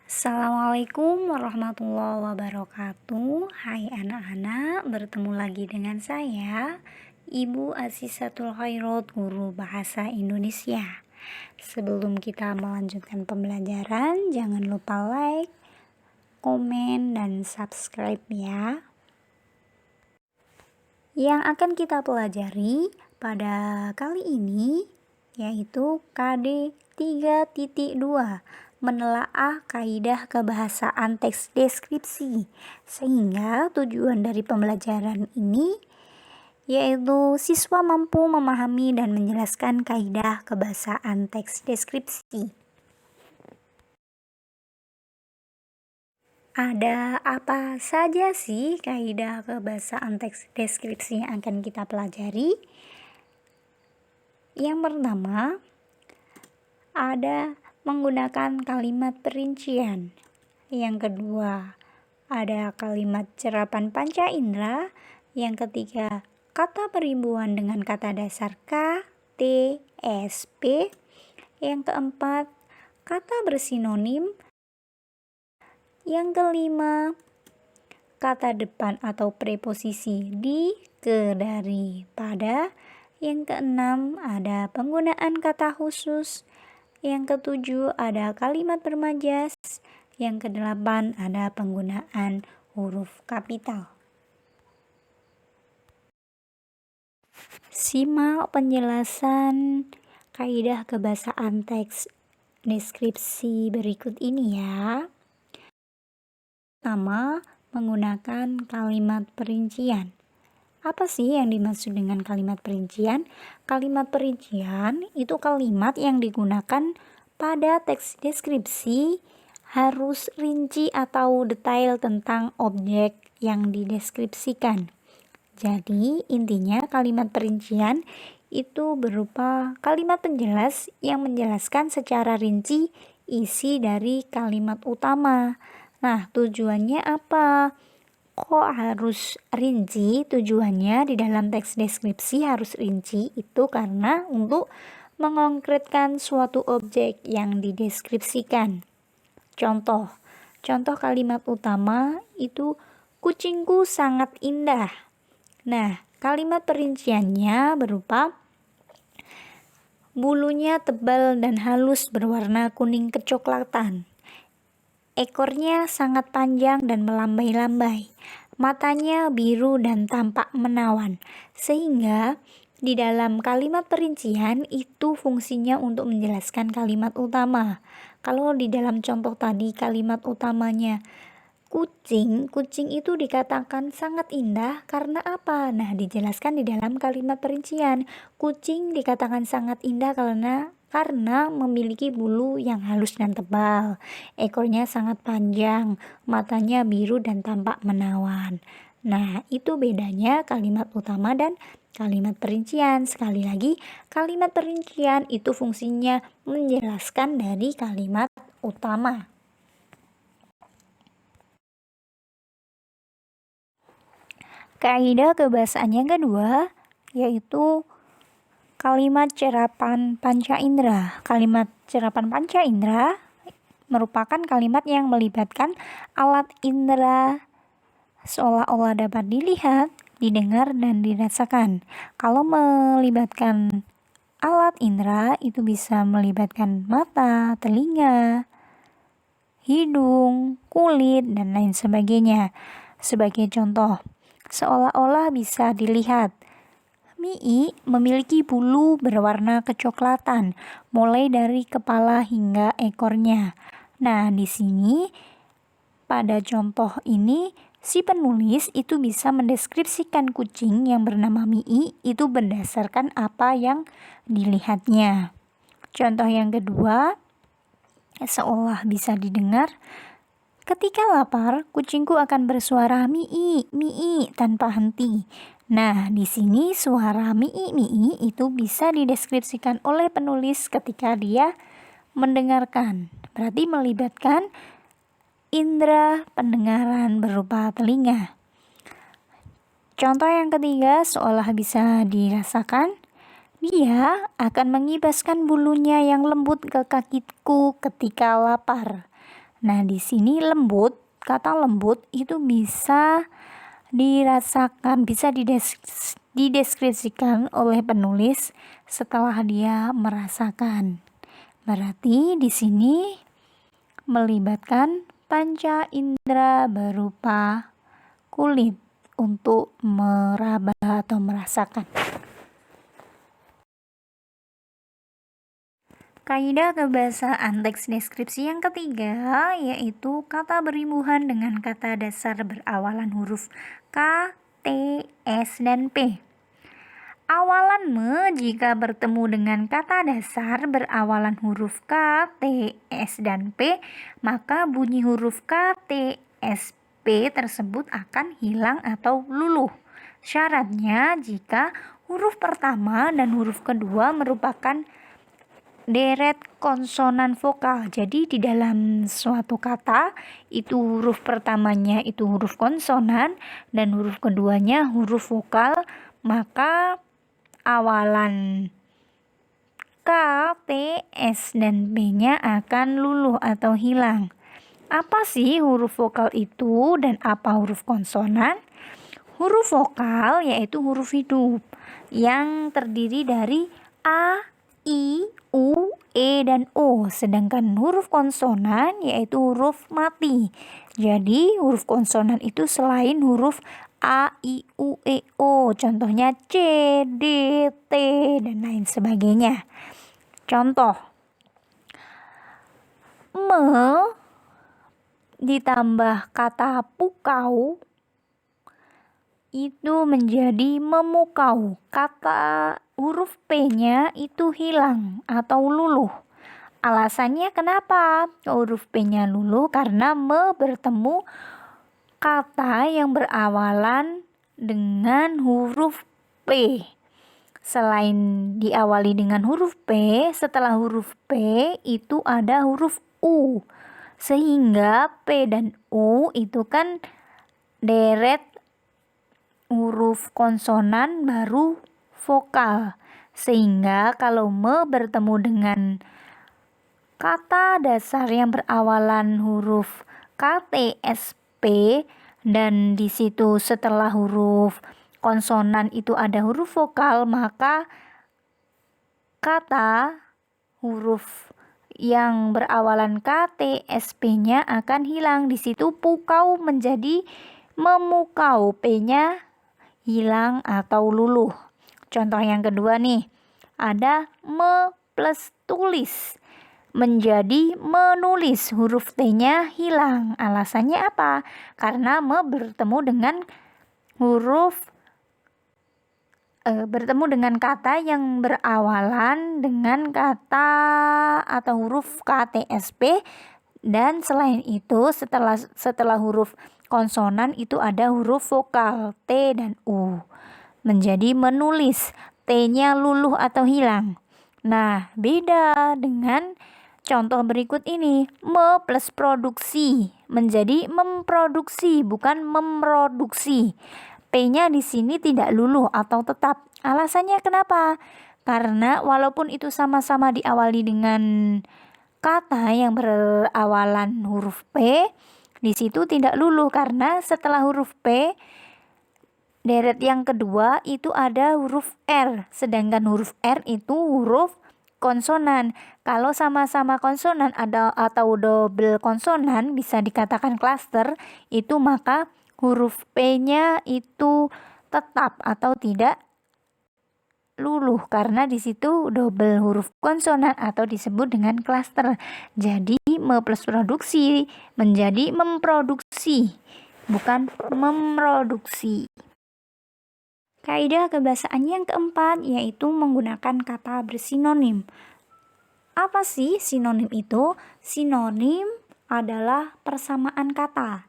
Assalamualaikum warahmatullahi wabarakatuh. Hai anak-anak, bertemu lagi dengan saya, Ibu Asisatul Khairat, guru bahasa Indonesia. Sebelum kita melanjutkan pembelajaran, jangan lupa like, komen, dan subscribe ya. Yang akan kita pelajari pada kali ini yaitu KD 3.2, menelaah kaidah kebahasaan teks deskripsi. Sehingga tujuan dari pembelajaran ini yaitu siswa mampu memahami dan menjelaskan kaidah kebahasaan teks deskripsi. Ada apa saja sih kaidah kebahasaan teks deskripsi yang akan kita pelajari? Yang pertama, ada menggunakan kalimat perincian. Yang kedua, ada kalimat cerapan panca indera. Yang ketiga, kata peribuan dengan kata dasar K, T, S, P. Yang keempat, kata bersinonim. Yang kelima, kata depan atau preposisi di, ke, dari, pada. Yang keenam, ada penggunaan kata khusus. Yang ketujuh, ada kalimat bermajas. Yang kedelapan, ada penggunaan huruf kapital. Simak penjelasan kaidah kebahasaan teks deskripsi berikut ini ya. Pertama, menggunakan kalimat perincian. Apa sih yang dimaksud dengan kalimat perincian? Kalimat perincian itu kalimat yang digunakan pada teks deskripsi harus rinci atau detail tentang objek yang dideskripsikan. Jadi, intinya kalimat perincian itu berupa kalimat penjelas yang menjelaskan secara rinci isi dari kalimat utama. Nah, tujuannya apa? Kok harus rinci? Tujuannya di dalam teks deskripsi harus rinci itu karena untuk mengkonkretkan suatu objek yang dideskripsikan. Contoh kalimat utama itu kucingku sangat indah. Nah, kalimat perinciannya berupa bulunya tebal dan halus berwarna kuning kecoklatan. Ekornya sangat panjang dan melambai-lambai. Matanya biru dan tampak menawan. Sehingga di dalam kalimat perincian itu fungsinya untuk menjelaskan kalimat utama. Kalau di dalam contoh tadi kalimat utamanya kucing itu dikatakan sangat indah karena apa? Nah, dijelaskan di dalam kalimat perincian. Kucing dikatakan sangat indah karena memiliki bulu yang halus dan tebal, ekornya sangat panjang, matanya biru dan tampak menawan. Nah, itu bedanya kalimat utama dan kalimat perincian. Sekali lagi, kalimat perincian itu fungsinya menjelaskan dari kalimat utama. Kaidah kebahasaan yang kedua yaitu kalimat cerapan panca indera. Kalimat cerapan panca indera merupakan kalimat yang melibatkan alat indera seolah-olah dapat dilihat, didengar, dan dirasakan. Kalau melibatkan alat indera itu bisa melibatkan mata, telinga, hidung, kulit, dan lain sebagainya. Sebagai contoh, seolah-olah bisa dilihat. Mie memiliki bulu berwarna kecoklatan, mulai dari kepala hingga ekornya. Nah, di sini pada contoh ini si penulis itu bisa mendeskripsikan kucing yang bernama Mie itu berdasarkan apa yang dilihatnya. Contoh yang kedua, seolah bisa didengar. Ketika lapar, kucingku akan bersuara mii, mii tanpa henti. Nah, di sini suara mii, mii itu bisa dideskripsikan oleh penulis ketika dia mendengarkan. Berarti melibatkan indera pendengaran berupa telinga. Contoh yang ketiga, seolah bisa dirasakan. Dia akan mengibaskan bulunya yang lembut ke kakiku ketika lapar. Nah, di sini lembut, kata lembut itu bisa dirasakan, bisa dideskripsikan oleh penulis setelah dia merasakan. Berarti di sini melibatkan panca indera berupa kulit untuk meraba atau merasakan. Kaidah kebahasaan teks deskripsi yang ketiga yaitu kata berimbuhan dengan kata dasar berawalan huruf K, T, S, dan P. Awalan me jika bertemu dengan kata dasar berawalan huruf K, T, S, dan P, maka bunyi huruf K, T, S, P tersebut akan hilang atau luluh. Syaratnya jika huruf pertama dan huruf kedua merupakan deret konsonan vokal. Jadi di dalam suatu kata itu huruf pertamanya itu huruf konsonan dan huruf keduanya huruf vokal, maka awalan K, T, S, dan B-nya akan luluh atau hilang. Apa sih huruf vokal itu dan apa huruf konsonan? Huruf vokal yaitu huruf hidup yang terdiri dari A, I, U, E, dan O. Sedangkan huruf konsonan yaitu huruf mati. Jadi huruf konsonan itu selain huruf A, I, U, E, O. Contohnya C, D, T, dan lain sebagainya. Contoh, me ditambah kata pukau itu menjadi memukau. Kata huruf P-nya itu hilang atau luluh. Alasannya kenapa huruf P-nya luluh? Karena me bertemu kata yang berawalan dengan huruf P. Selain diawali dengan huruf P, setelah huruf P itu ada huruf U. Sehingga P dan U itu kan deret huruf konsonan baru vokal. Sehingga kalau me bertemu dengan kata dasar yang berawalan huruf K, T, S, P dan di situ setelah huruf konsonan itu ada huruf vokal, maka kata huruf yang berawalan K, T, S, P-nya akan hilang. Di situ pukau menjadi memukau, P-nya hilang atau luluh. Contoh yang kedua nih, ada me plus tulis menjadi menulis, huruf T-nya hilang. Alasannya apa? Karena me bertemu dengan kata yang berawalan dengan kata atau huruf K, T, S, P, dan selain itu setelah huruf konsonan itu ada huruf vokal T dan U. Menjadi menulis, T-nya luluh atau hilang. Nah, beda dengan contoh berikut ini. Me plus produksi menjadi memproduksi, bukan memproduksi. P-nya di sini tidak luluh atau tetap. Alasannya kenapa? Karena walaupun itu sama-sama diawali dengan kata yang berawalan huruf P, di situ tidak luluh karena setelah huruf P deret yang kedua itu ada huruf R, sedangkan huruf R itu huruf konsonan. Kalau sama-sama konsonan atau double konsonan bisa dikatakan klaster, itu maka huruf P-nya itu tetap atau tidak luluh karena di situ double huruf konsonan atau disebut dengan klaster. Jadi me plus produksi menjadi memproduksi, bukan memproduksi. Kaidah kebahasaan yang keempat yaitu menggunakan kata bersinonim. Apa sih sinonim itu? Sinonim adalah persamaan kata.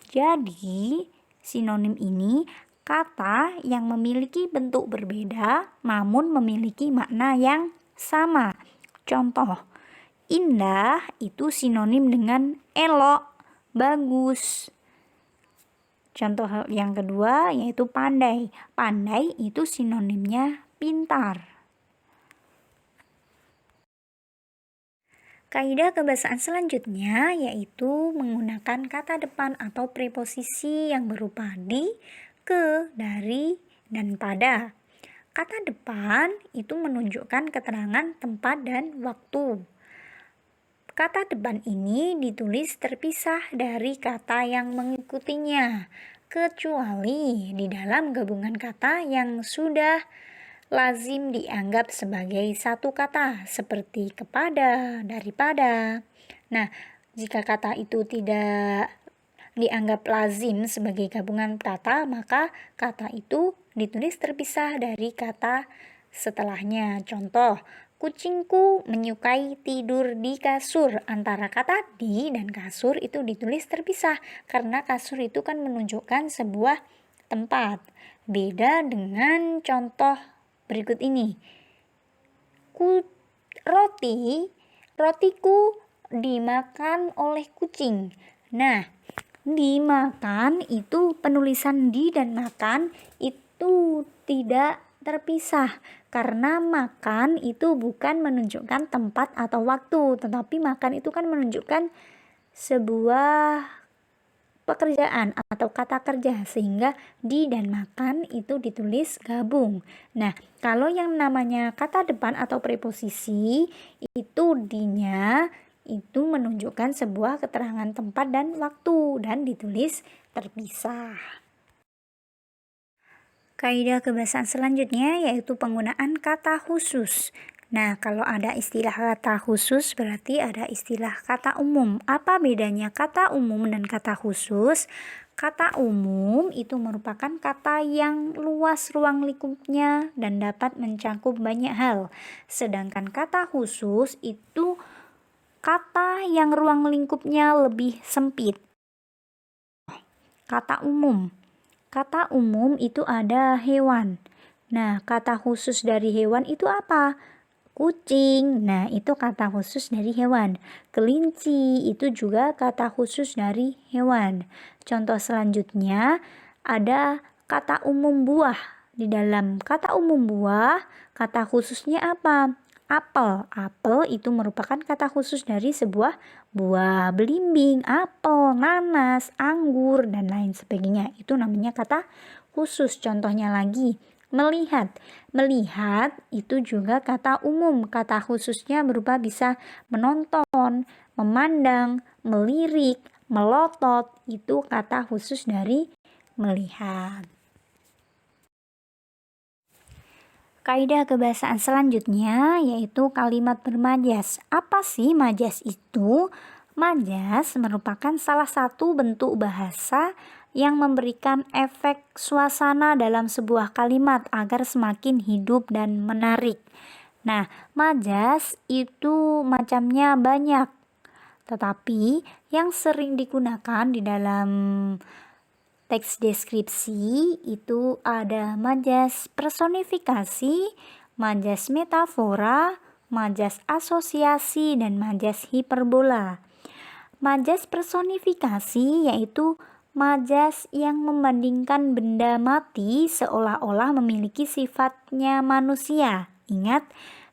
Jadi, sinonim ini kata yang memiliki bentuk berbeda namun memiliki makna yang sama. Contoh, indah itu sinonim dengan elok, bagus. Contoh yang kedua yaitu pandai. Pandai itu sinonimnya pintar. Kaidah kebahasaan selanjutnya yaitu menggunakan kata depan atau preposisi yang berupa di, ke, dari, dan pada. Kata depan itu menunjukkan keterangan tempat dan waktu. Kata depan ini ditulis terpisah dari kata yang mengikutinya, kecuali di dalam gabungan kata yang sudah lazim dianggap sebagai satu kata, seperti kepada, daripada. Nah, jika kata itu tidak dianggap lazim sebagai gabungan kata, maka kata itu ditulis terpisah dari kata setelahnya. Contoh, kucingku menyukai tidur di kasur. Antara kata di dan kasur itu ditulis terpisah, karena kasur itu kan menunjukkan sebuah tempat. Beda dengan contoh berikut ini. Rotiku dimakan oleh kucing. Nah, dimakan itu penulisan di dan makan itu tidak terpisah, karena makan itu bukan menunjukkan tempat atau waktu, tetapi makan itu kan menunjukkan sebuah pekerjaan atau kata kerja, sehingga di dan makan itu ditulis gabung. Nah, kalau yang namanya kata depan atau preposisi itu dinya itu menunjukkan sebuah keterangan tempat dan waktu dan ditulis terpisah. Kaidah kebahasaan selanjutnya yaitu penggunaan kata khusus. Nah, kalau ada istilah kata khusus berarti ada istilah kata umum. Apa bedanya kata umum dan kata khusus? Kata umum itu merupakan kata yang luas ruang lingkupnya dan dapat mencakup banyak hal. Sedangkan kata khusus itu kata yang ruang lingkupnya lebih sempit. Kata umum. Kata umum itu ada hewan. Nah, kata khusus dari hewan itu apa? Kucing. Nah, itu kata khusus dari hewan. Kelinci itu juga kata khusus dari hewan. Contoh selanjutnya ada kata umum buah. Di dalam kata umum buah, kata khususnya apa? Apel. Apel itu merupakan kata khusus dari sebuah buah. Belimbing, apel, nanas, anggur, dan lain sebagainya. Itu namanya kata khusus. Contohnya lagi, melihat. Melihat itu juga kata umum. Kata khususnya berupa bisa menonton, memandang, melirik, melotot. Itu kata khusus dari melihat. Kaidah kebahasaan selanjutnya yaitu kalimat bermajas. Apa sih majas itu? Majas merupakan salah satu bentuk bahasa yang memberikan efek suasana dalam sebuah kalimat agar semakin hidup dan menarik. Nah, majas itu macamnya banyak, tetapi yang sering digunakan di dalam teks deskripsi itu ada majas personifikasi, majas metafora, majas asosiasi, dan majas hiperbola. Majas personifikasi yaitu majas yang membandingkan benda mati seolah-olah memiliki sifatnya manusia. Ingat,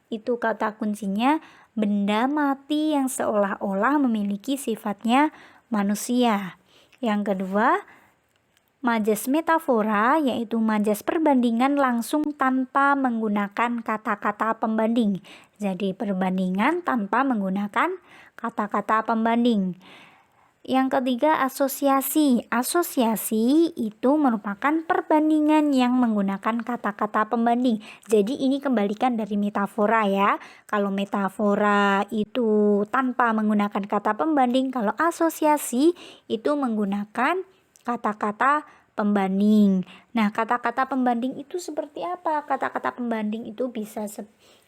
itu kata kuncinya, benda mati yang seolah-olah memiliki sifatnya manusia. Yang kedua, majas metafora yaitu majas perbandingan langsung tanpa menggunakan kata-kata pembanding. Jadi perbandingan tanpa menggunakan kata-kata pembanding. Yang ketiga, asosiasi. Asosiasi itu merupakan perbandingan yang menggunakan kata-kata pembanding. Jadi ini kembalikan dari metafora ya. Kalau metafora itu tanpa menggunakan kata pembanding, kalau asosiasi itu menggunakan kata-kata pembanding. Nah, kata-kata pembanding itu seperti apa? Kata-kata pembanding itu bisa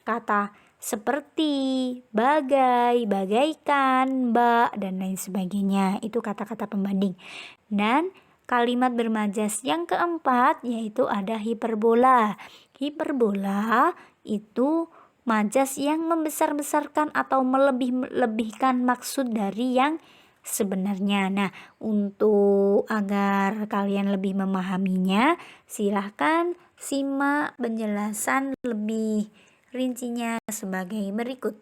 kata seperti, bagai, bagaikan, bak, dan lain sebagainya. Itu kata-kata pembanding. Dan kalimat bermajas yang keempat yaitu ada hiperbola. Hiperbola itu majas yang membesar-besarkan atau melebih-lebihkan maksud dari yang sebenarnya. Nah, untuk agar kalian lebih memahaminya, silahkan simak penjelasan lebih rincinya sebagai berikut.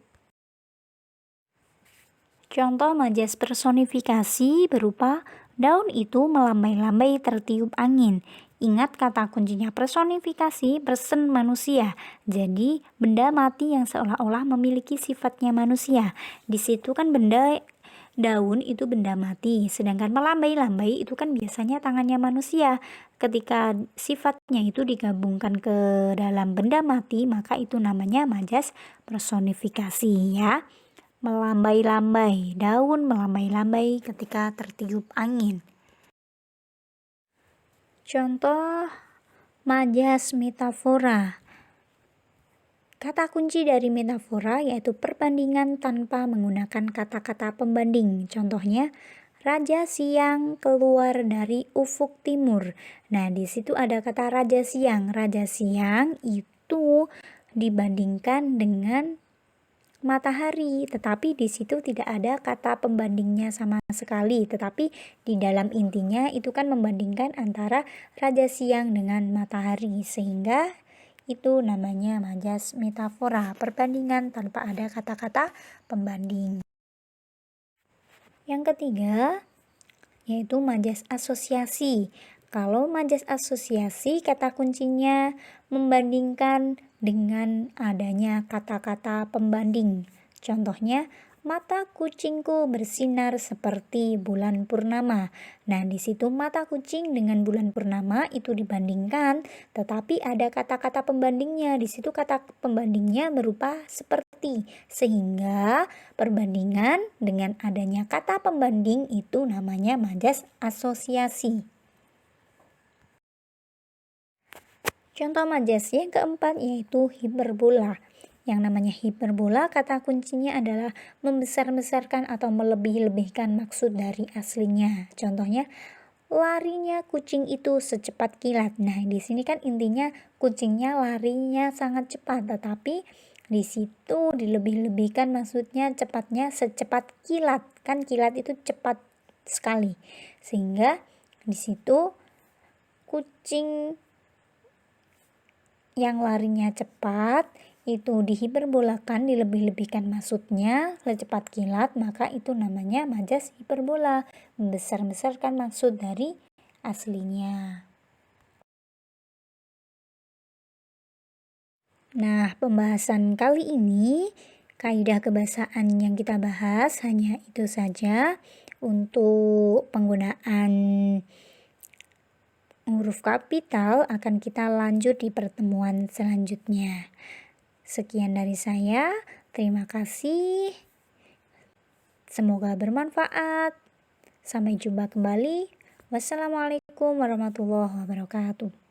Contoh majas personifikasi berupa daun itu melambai-lambai tertiup angin. Ingat kata kuncinya personifikasi person manusia. Jadi benda mati yang seolah-olah memiliki sifatnya manusia. Di situ kan benda daun itu benda mati, sedangkan melambai-lambai itu kan biasanya tangannya manusia. Ketika sifatnya itu digabungkan ke dalam benda mati, maka itu namanya majas personifikasi ya. Melambai-lambai, daun melambai-lambai ketika tertiup angin. Contoh majas metafora. Kata kunci dari metafora yaitu perbandingan tanpa menggunakan kata-kata pembanding. Contohnya, Raja Siang keluar dari ufuk timur. Nah, di situ ada kata Raja Siang. Raja Siang itu dibandingkan dengan matahari, tetapi di situ tidak ada kata pembandingnya sama sekali, tetapi di dalam intinya itu kan membandingkan antara Raja Siang dengan matahari, sehingga itu namanya majas metafora, perbandingan tanpa ada kata-kata pembanding. Yang ketiga yaitu majas asosiasi. Kalau majas asosiasi, kata kuncinya membandingkan dengan adanya kata-kata pembanding. Contohnya, mata kucingku bersinar seperti bulan purnama. Nah, di situ mata kucing dengan bulan purnama itu dibandingkan, tetapi ada kata-kata pembandingnya. Di situ kata pembandingnya berupa seperti, sehingga perbandingan dengan adanya kata pembanding itu namanya majas asosiasi. Contoh majas yang keempat yaitu hiperbola. Yang namanya hiperbola, kata kuncinya adalah membesar-besarkan atau melebih-lebihkan maksud dari aslinya. Contohnya, larinya kucing itu secepat kilat. Nah, di sini kan intinya kucingnya larinya sangat cepat, tetapi di situ dilebih-lebihkan maksudnya cepatnya secepat kilat. Kan kilat itu cepat sekali. Sehingga di situ kucing yang larinya cepat itu dihiperbolakan, dilebih-lebihkan maksudnya secepat kilat, maka itu namanya majas hiperbola, membesar-besarkan maksud dari aslinya. Nah, pembahasan kali ini kaidah kebahasaan yang kita bahas hanya itu saja. Untuk penggunaan huruf kapital akan kita lanjut di pertemuan selanjutnya. Sekian dari saya, terima kasih. Semoga bermanfaat. Sampai jumpa kembali. Wassalamualaikum warahmatullahi wabarakatuh.